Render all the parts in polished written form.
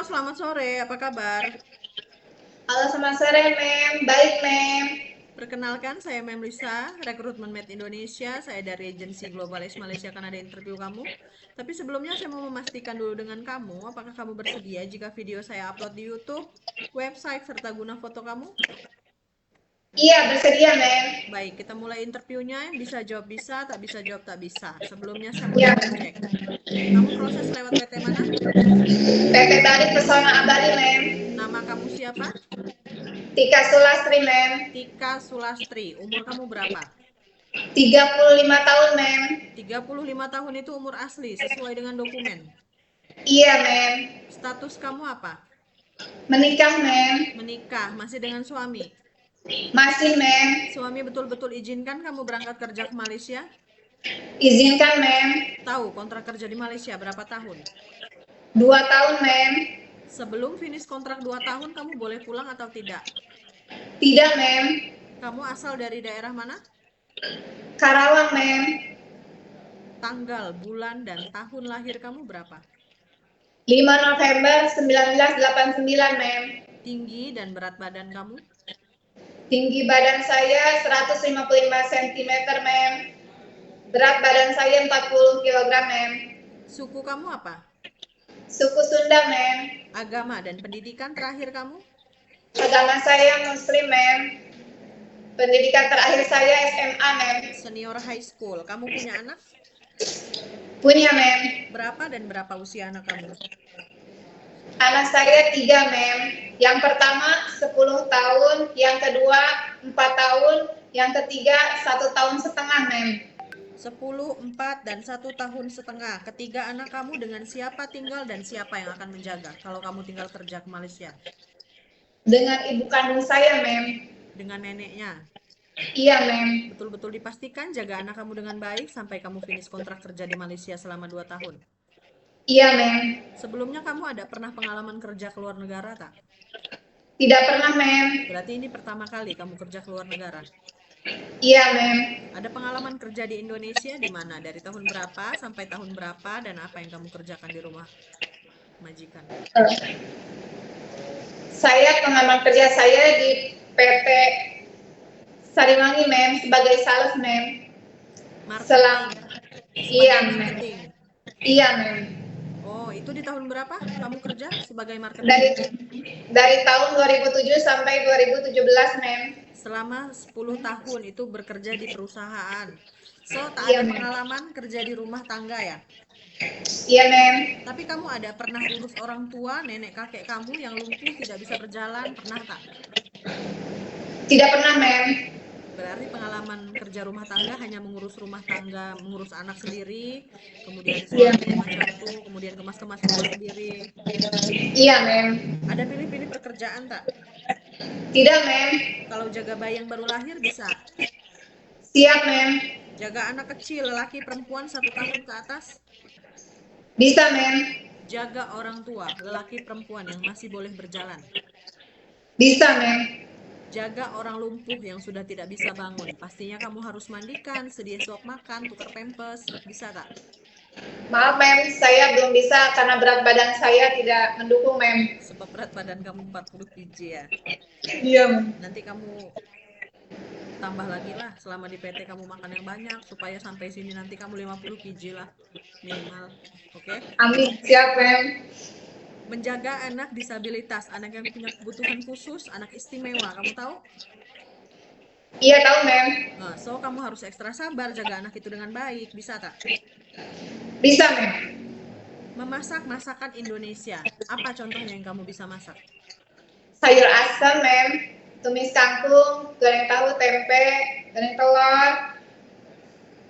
selamat sore. Apa kabar? Halo, selamat sore, Mem. Baik, Mem. Perkenalkan, saya Mem Lisa, Rekrutmen Med Indonesia. Saya dari agensi Globalis Malaysia akan ada interview kamu. Tapi sebelumnya saya mau memastikan dulu dengan kamu, apakah kamu bersedia jika video saya upload di YouTube, website, serta guna foto kamu? Iya, bersedia, Mem. Baik, kita mulai interviewnya. Bisa jawab bisa, tak bisa jawab tak bisa. Sebelumnya saya mau Iya, double Mem. check. Kamu proses lewat PT mana? PT Balik Pesona Abadi, Mem. Nama kamu siapa? Tika Sulastri, Mem. Tika Sulastri. Umur kamu berapa? 35 tahun, Mem. 35 tahun itu umur asli, sesuai dengan dokumen. Iya, Mem. Status kamu apa? Menikah, Mem. Menikah, masih dengan suami. Masih, Mem. Suami betul-betul izinkan kamu berangkat kerja ke Malaysia? Izinkan, Mem. Tahu kontrak kerja di Malaysia berapa tahun? 2 tahun, Mem. Sebelum finish kontrak 2 tahun, kamu boleh pulang atau tidak? Tidak, Mem. Kamu asal dari daerah mana? Karawang, Mem. Tanggal, bulan, dan tahun lahir kamu berapa? 5 November 1989, Mem. Tinggi dan berat badan kamu? Tinggi badan saya 155 cm, Mem. Berat badan saya 40 kg, Mem. Suku kamu apa? Suku Sunda, Mem. Agama dan pendidikan terakhir kamu? Agama saya Muslim, Mem. Pendidikan terakhir saya SMA, Mem. Senior high school. Kamu punya anak? Punya, Mem. Berapa dan berapa usia anak kamu? Anak saya 3, Mem. Yang pertama 10 tahun, yang kedua 4 tahun, yang ketiga 1 tahun setengah, Mem. 10, 4, dan 1 tahun setengah. Ketiga anak kamu dengan siapa tinggal dan siapa yang akan menjaga kalau kamu tinggal kerja ke Malaysia? Dengan ibu kandung saya, Mem. Dengan neneknya. Iya, Mem. Betul-betul dipastikan jaga anak kamu dengan baik sampai kamu finish kontrak kerja di Malaysia selama 2 tahun. Iya, Mem. Sebelumnya kamu ada pernah pengalaman kerja ke luar negara tak? Tidak pernah, Mem. Berarti ini pertama kali kamu kerja ke luar negara. Iya, Mem. Ada pengalaman kerja di Indonesia di mana? Dari tahun berapa sampai tahun berapa dan apa yang kamu kerjakan di rumah majikan? Saya pengalaman kerja saya di PT Sariwangi, Mem, sebagai sales, Mem. Marketing. Iya, Sebagai Mem. marketing. Iya, Mem. Oh, itu di tahun berapa kamu kerja sebagai marketing? Dari tahun 2007 sampai 2017, Mem. Selama 10 tahun itu bekerja di perusahaan. So, tak Iya, ada Mem. pengalaman kerja di rumah tangga ya? Iya, Mem. Tapi kamu ada pernah urus orang tua, nenek kakek kamu yang lumpuh tidak bisa berjalan, pernah tak? Tidak pernah, Mem. Berarti pengalaman kerja rumah tangga hanya mengurus rumah tangga, mengurus anak sendiri, kemudian Iya, suami Mem. macam itu, kemudian kemas-kemas rumah sendiri. Iya, Mem. Ada pilih-pilih pekerjaan tak? Tidak, Mem. Kalau jaga bayi yang baru lahir bisa. Siap, Mem. Jaga anak kecil, lelaki perempuan 1 tahun ke atas. Bisa, Mem. Jaga orang tua, lelaki perempuan yang masih boleh berjalan. Bisa, Mem. Jaga orang lumpuh yang sudah tidak bisa bangun. Pastinya kamu harus mandikan, sedia suap makan, tukar pempes. Bisa tak? Maaf, Mem. Saya belum bisa karena berat badan saya tidak mendukung, Mem. Sebab berat badan kamu 40 kg ya. Iya, Mem. Nanti kamu tambah lagi lah selama di PT kamu makan yang banyak supaya sampai sini nanti kamu 50 kg lah minimal. Oke? Amin. Siap, Mem. Menjaga anak disabilitas, anak yang punya kebutuhan khusus, anak istimewa, kamu tahu? Iya, tahu, Mem. Nah, so kamu harus ekstra sabar jaga anak itu dengan baik, bisa tak? Bisa, Mem. Memasak masakan Indonesia, apa contohnya yang kamu bisa masak? Sayur asam, Mem. Tumis kangkung, goreng tahu, tempe, goreng telur,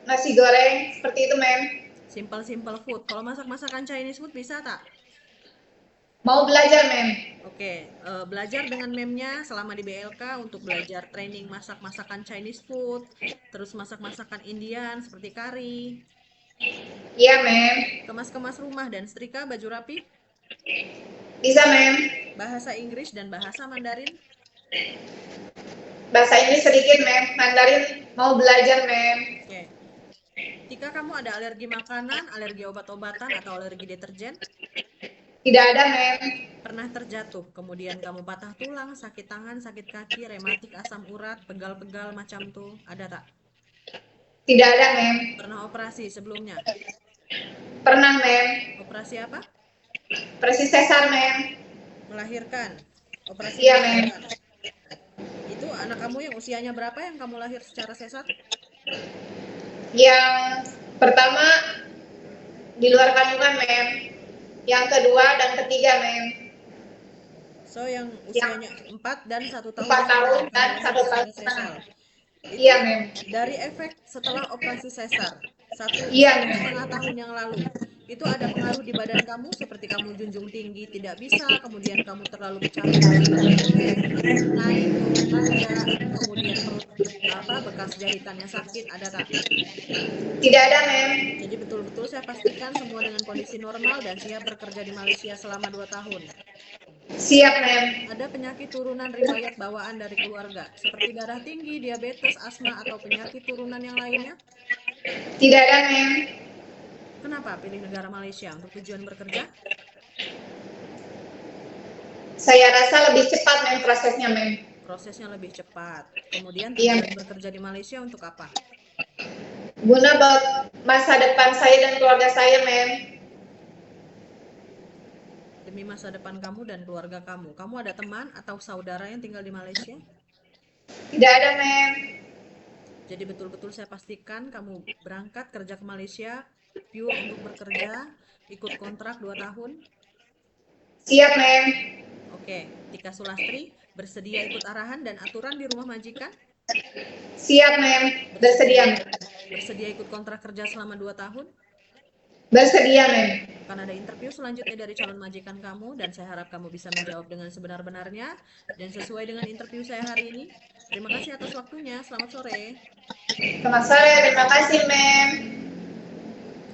nasi goreng, seperti itu, Mem. Simple food. Kalau masak masakan Chinese food bisa tak? Mau belajar, Mem. Oke, belajar dengan memnya selama di BLK untuk belajar training masak masakan Chinese food, terus masak masakan Indian seperti kari. Iya, Mem. Kemas-kemas rumah dan setrika baju rapi. Bisa, Mem. Bahasa Inggris dan bahasa Mandarin. Bahasa Inggris sedikit, Mem. Mandarin mau belajar, Mem. Oke. Jika kamu ada alergi makanan, alergi obat-obatan, atau alergi deterjen? Tidak ada, Mem. Pernah terjatuh, kemudian kamu patah tulang, sakit tangan, sakit kaki, rematik, asam urat, pegal-pegal macam tuh, ada tak? Tidak ada, Mem. Pernah operasi sebelumnya? Pernah, Mem. Operasi apa? Persis sesar, Mem. Melahirkan. Operasi Iya, Mem. melahirkan. Itu anak kamu yang usianya berapa yang kamu lahir secara sesar? Yang pertama di luar kandungan, Mem. Yang kedua dan ketiga, Mem. So yang Yang usianya 4 dan 1 tahun 4 yang tahun kamu dan lahir 1 tahun secara setengah. sesar. Itu Iya, Mem. dari efek setelah operasi sesar satu Iya, satu Mem. setengah tahun yang lalu. Itu ada pengaruh di badan kamu seperti kamu junjung tinggi tidak bisa, kemudian kamu terlalu bercabang tidak boleh, naik turun tangga, kemudian perut apa bekas jahitannya sakit, ada tak? Tidak ada, Mem. Jadi betul-betul saya pastikan semua dengan kondisi normal dan siap bekerja di Malaysia selama 2 tahun. Siap, Mem. Ada penyakit turunan riwayat bawaan dari keluarga, seperti darah tinggi, diabetes, asma, atau penyakit turunan yang lainnya? Tidak ada, Mem. Kenapa pilih negara Malaysia untuk tujuan bekerja? Saya rasa lebih cepat, Mem, prosesnya, Mem. Prosesnya lebih cepat. Kemudian Iya, tujuan Mem. bekerja di Malaysia untuk apa? Guna buat masa depan saya dan keluarga saya, Mem. Demi masa depan kamu dan keluarga kamu. Kamu ada teman atau saudara yang tinggal di Malaysia? Tidak ada, Mem. Jadi betul-betul saya pastikan kamu berangkat kerja ke Malaysia pure untuk bekerja, ikut kontrak 2 tahun. Siap, Mem. Oke, Tika Sulastri bersedia ikut arahan dan aturan di rumah majikan? Siap, Mem. Bersedia, Mem. Bersedia ikut kontrak kerja selama 2 tahun? Bersedia, Mem. Akan ada interview selanjutnya dari calon majikan kamu dan saya harap kamu bisa menjawab dengan sebenar-benarnya dan sesuai dengan interview saya hari ini. Terima kasih atas waktunya. Selamat sore. Selamat sore. Terima kasih, Mem.